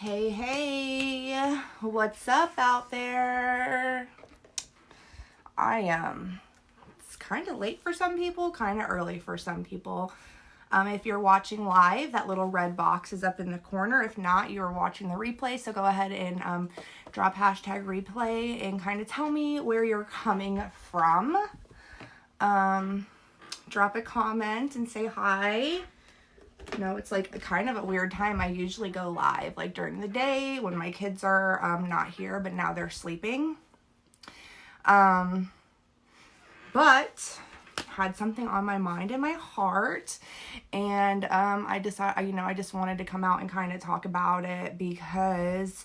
Hey, hey, what's up out there? It's kind of late for some people, kind of early for some people. If you're watching live, that little red box is up in the corner. If not, you're watching the replay, so go ahead and drop hashtag replay and kind of tell me where you're coming from. Drop a comment and say hi. You know, it's like kind of a weird time. I usually go live like during the day when my kids are not here, but now they're sleeping. But had something on my mind and my heart, and I decided, I just wanted to come out and kind of talk about it because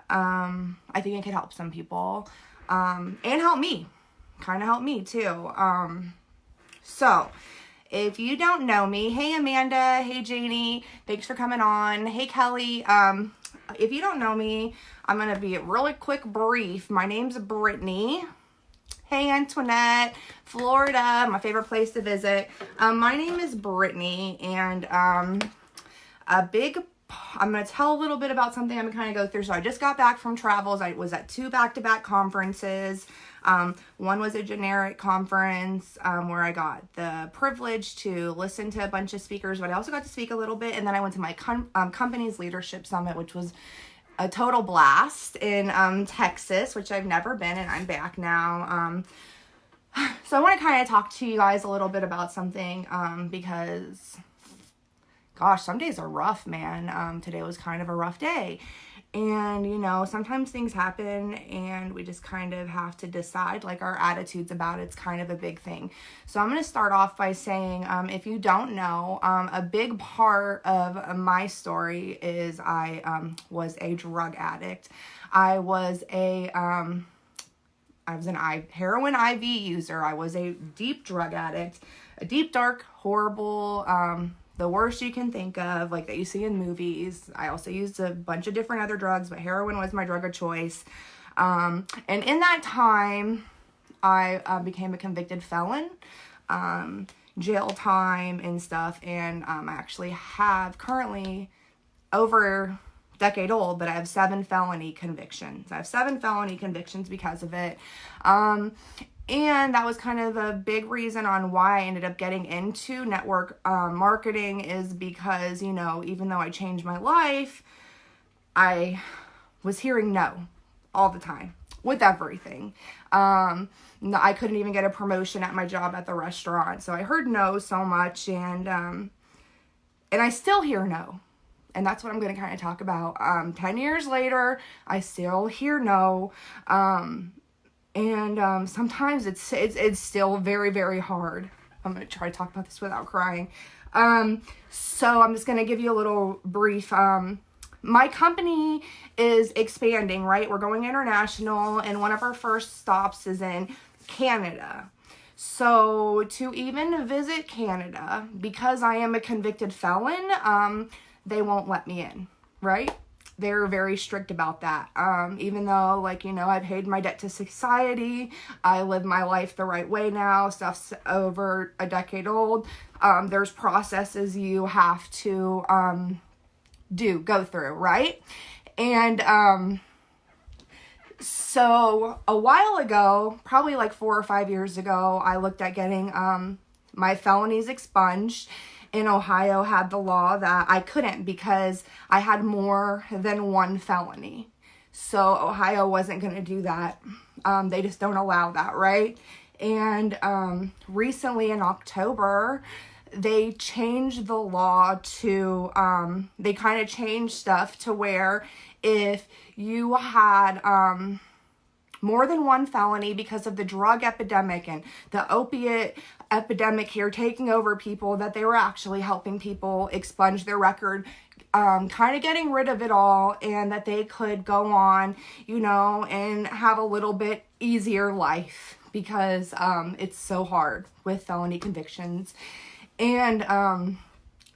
I think it could help some people, and help me too. So if you don't know me, hey Amanda, hey Janie, thanks for coming on. Hey Kelly, if you don't know me, I'm going to be really quick brief. My name's Brittany. Hey Antoinette, Florida, my favorite place to visit. My name is Brittany, and I'm going to tell a little bit about something I'm going to kind of go through. So I just got back from travels. I was at 2 back-to-back conferences. One was a generic conference where I got the privilege to listen to a bunch of speakers, but I also got to speak a little bit. And then I went to my company's leadership summit, which was a total blast in Texas, which I've never been, and I'm back now. So I want to kind of talk to you guys a little bit about something because, gosh, some days are rough, man. Today was kind of a rough day. And, sometimes things happen and we just kind of have to decide, like, our attitudes about it's kind of a big thing. So I'm going to start off by saying, if you don't know, a big part of my story is I was a drug addict. I was an heroin IV user. I was a deep drug addict, a deep, dark, horrible, the worst you can think of, like that you see in movies. I also used a bunch of different other drugs, but heroin was my drug of choice. And in that time, I became a convicted felon, jail time and stuff. And I actually have currently over a decade old, but I have 7 felony convictions. I have 7 felony convictions because of it. And that was kind of a big reason on why I ended up getting into network marketing, is because, even though I changed my life, I was hearing no all the time with everything. I couldn't even get a promotion at my job at the restaurant. So I heard no so much, and I still hear no. And that's what I'm going to kind of talk about. 10 years later, I still hear no. And sometimes it's still very, very hard. I'm going to try to talk about this without crying. So I'm just going to give you a little brief. My company is expanding, right? We're going international, and one of our first stops is in Canada. So to even visit Canada, because I am a convicted felon, they won't let me in, right? They're very strict about that. Even though, I paid my debt to society, I live my life the right way now, stuff's over a decade old, there's processes you have to go through, right? And so a while ago, probably like 4 or 5 years ago, I looked at getting my felonies expunged. In Ohio had the law that I couldn't because I had more than 1 felony. So Ohio wasn't going to do that. They just don't allow that, right? And recently in October, they changed the law to, they kind of changed stuff to where if you had more than 1 felony because of the drug epidemic and the opiate epidemic here taking over people, that they were actually helping people expunge their record, kind of getting rid of it all, and that they could go on, and have a little bit easier life because it's so hard with felony convictions. And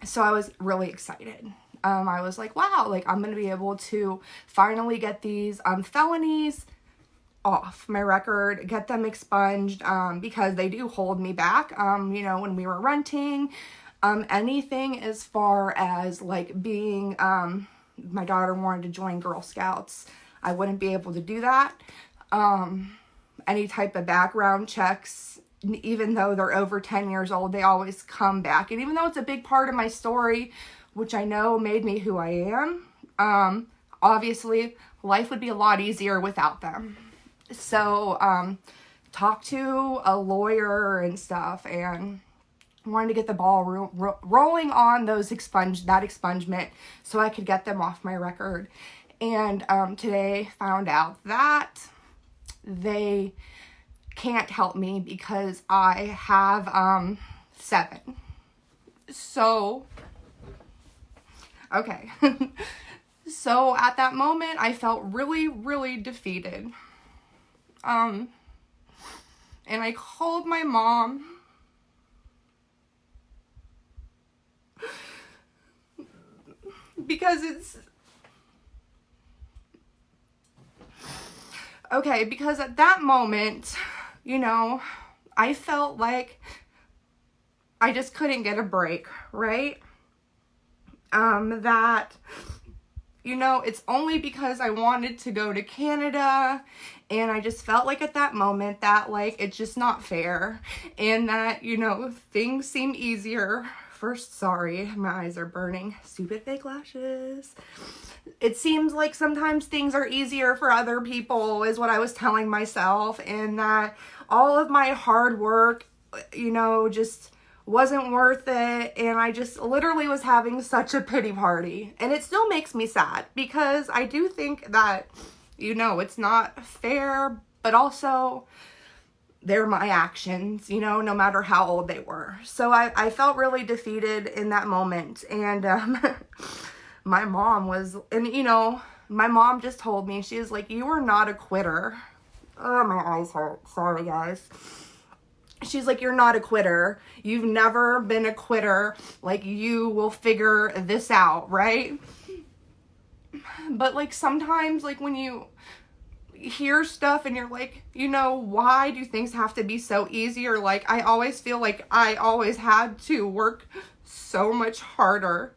so I was really excited. I was like, wow, I'm going to be able to finally get these felonies off my record, get them expunged, because they do hold me back. When we were renting, anything as far as being my daughter wanted to join Girl Scouts, I wouldn't be able to do that. Any type of background checks, even though they're over 10 years old, they always come back. And even though it's a big part of my story, which I know made me who I am, obviously life would be a lot easier without them. So, talked to a lawyer and stuff, and wanted to get the ball rolling on that expungement so I could get them off my record. And today found out that they can't help me because I have 7. So, okay. So at that moment, I felt really, really defeated. And I called my mom. Because because at that moment, I felt like I just couldn't get a break, right? That, it's only because I wanted to go to Canada, and I just felt like at that moment that, like, it's just not fair, and that, things seem easier. Sorry, my eyes are burning. Stupid fake lashes. It seems like sometimes things are easier for other people, is what I was telling myself, and that all of my hard work, just wasn't worth it, and I just literally was having such a pity party. And it still makes me sad, because I do think that, it's not fair, but also they're my actions, no matter how old they were. So I felt really defeated in that moment. And my mom my mom just told me, she was like, "You are not a quitter." Oh, my eyes hurt. Sorry, guys. She's like, "You're not a quitter. You've never been a quitter. Like, you will figure this out, right?" But, like, sometimes, like, when you hear stuff and you're like, why do things have to be so easy? Or, like, I always feel like I always had to work so much harder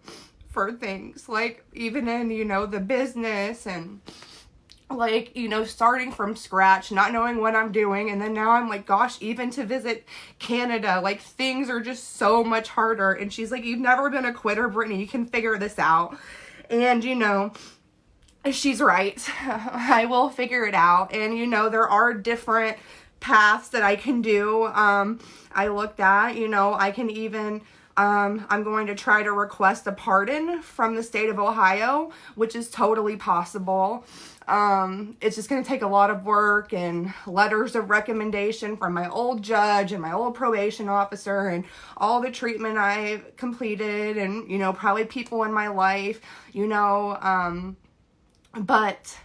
for things. Like, even in, the business, and, like, starting from scratch, not knowing what I'm doing. And then now I'm like, gosh, even to visit Canada, like, things are just so much harder. And she's like, "You've never been a quitter, Brittany. You can figure this out." And, she's right. I will figure it out. And, there are different paths that I can do. I looked at, I can even, I'm going to try to request a pardon from the state of Ohio, which is totally possible. It's just going to take a lot of work and letters of recommendation from my old judge and my old probation officer, and all the treatment I've completed, and, probably people in my life, but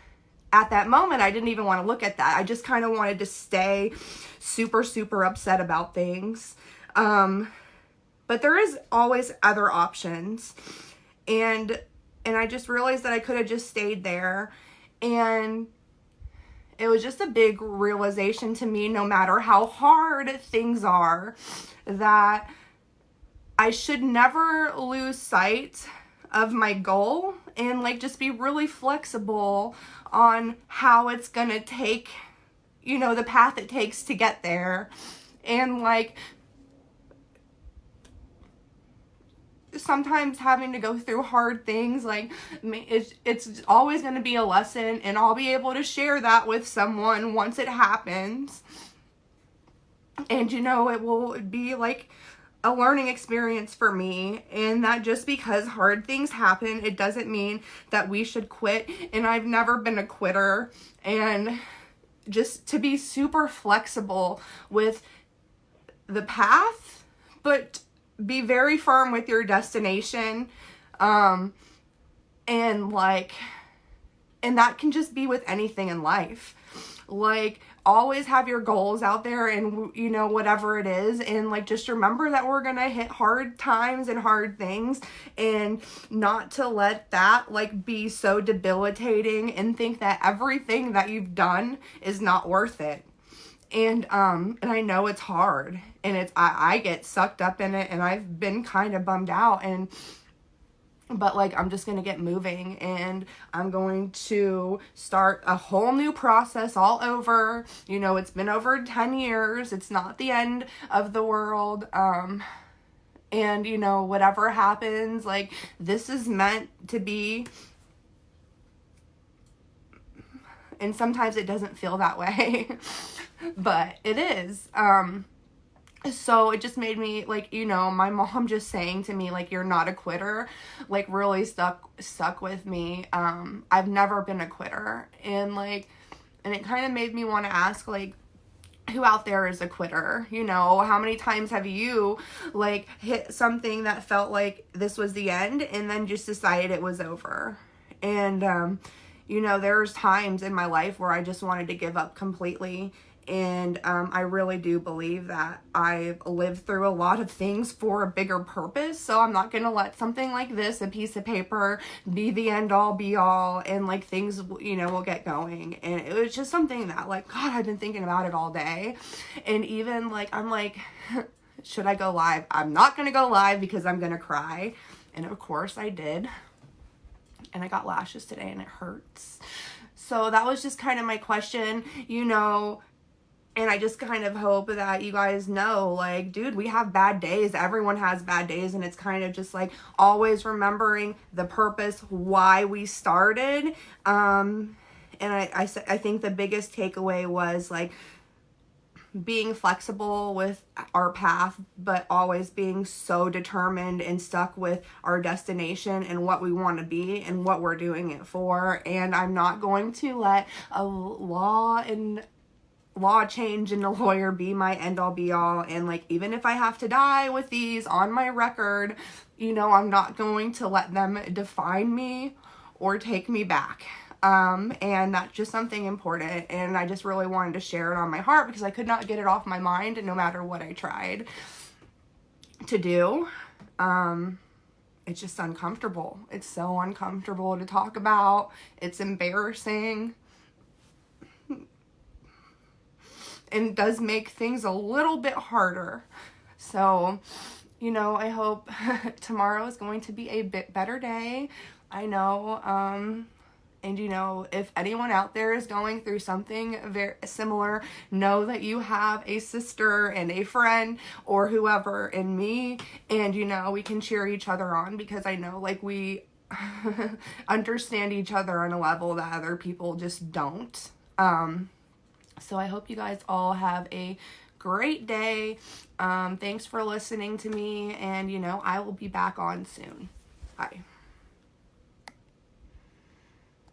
at that moment, I didn't even want to look at that. I just kind of wanted to stay super, super upset about things. But there is always other options. And I just realized that I could have just stayed there. And it was just a big realization to me, no matter how hard things are, that I should never lose sight of my goal, and, like, just be really flexible on how it's gonna take, the path it takes to get there. And, like, sometimes having to go through hard things, like, it's always going to be a lesson, and I'll be able to share that with someone once it happens. And, it will be, like, a learning experience for me, and that just because hard things happen, it doesn't mean that we should quit. And I've never been a quitter, and just to be super flexible with the path, but be very firm with your destination. And that can just be with anything in life. Like, always have your goals out there, and, whatever it is. And, like, just remember that we're gonna hit hard times and hard things, and not to let that, like, be so debilitating and think that everything that you've done is not worth it. And I know it's hard, and I get sucked up in it, and I've been kind of bummed out. And but like I'm just going to get moving, and I'm going to start a whole new process all over. You know, it's been over 10 years. It's not the end of the world. And you know, whatever happens, like, this is meant to be. And sometimes it doesn't feel that way, but it is. So it just made me, like, you know, my mom just saying to me, like, you're not a quitter, like, really stuck with me. I've never been a quitter, and like, and it kind of made me want to ask, like, who out there is a quitter? You know, how many times have you, like, hit something that felt like this was the end and then just decided it was over? And you know, there's times in my life where I just wanted to give up completely. And I really do believe that I've lived through a lot of things for a bigger purpose. So I'm not going to let something like this, a piece of paper, be the end all be all, and like things, you know, will get going. And it was just something that, like, God, I've been thinking about it all day. And even like, I'm like, should I go live? I'm not going to go live because I'm going to cry. And of course I did. And I got lashes today and it hurts. So that was just kind of my question, you know. And I just kind of hope that you guys know, like, dude, we have bad days. Everyone has bad days. And it's kind of just like always remembering the purpose, why we started. And I think the biggest takeaway was like being flexible with our path, but always being so determined and stuck with our destination and what we want to be and what we're doing it for. And I'm not going to let a law change and a lawyer be my end all be all. And like, even if I have to die with these on my record, you know, I'm not going to let them define me or take me back. And that's just something important. And I just really wanted to share it on my heart because I could not get it off my mind, no matter what I tried to do. It's just uncomfortable. It's so uncomfortable to talk about. It's embarrassing. And does make things a little bit harder. So, you know, I hope tomorrow is going to be a bit better day. I know, and you know, if anyone out there is going through something very similar, know that you have a sister and a friend or whoever in me, and you know, we can cheer each other on, because I know, like, we understand each other on a level that other people just don't. So I hope you guys all have a great day. Thanks for listening to me, and you know, I will be back on soon. Bye.